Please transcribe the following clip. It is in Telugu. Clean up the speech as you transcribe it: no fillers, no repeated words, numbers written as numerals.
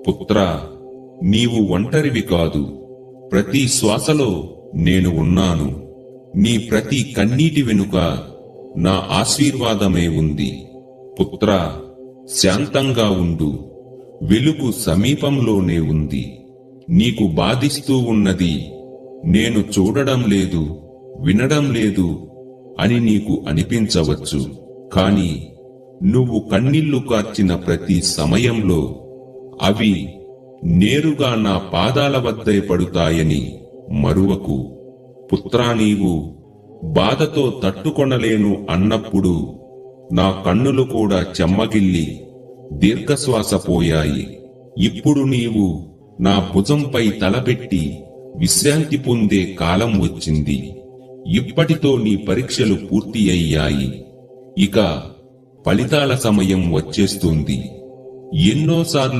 పుత్రా, నీవు ఒంటరివి కాదు. ప్రతి శ్వాసలో నేను ఉన్నాను. నీ ప్రతి కన్నీటి వెనుక నా ఆశీర్వాదమే ఉంది. పుత్రా, శాంతంగా ఉండు. వెలుగు సమీపంలోనే ఉంది. నీకు బాధిస్తూ ఉన్నది నేను చూడడం లేదు, వినడం లేదు అని నీకు అనిపించవచ్చు. కాని నువ్వు కన్నీళ్లు కార్చిన ప్రతి సమయంలో అవి నేరుగా నా పాదాల వద్దే పడుతాయని మరువకు. పుత్రా, నీవు బాధతో తట్టుకొనలేను అన్నప్పుడు నా కన్నులు కూడా చెమ్మగిల్లి దీర్ఘశ్వాస పోయాయి. ఇప్పుడు నీవు నా భుజంపై తలపెట్టి విశ్రాంతి పొందే కాలం వచ్చింది. ఇప్పటితో నీ పరీక్షలు పూర్తి అయ్యాయి. ఇక ఫలితాల సమయం వచ్చేస్తుంది. ఎన్నోసార్లు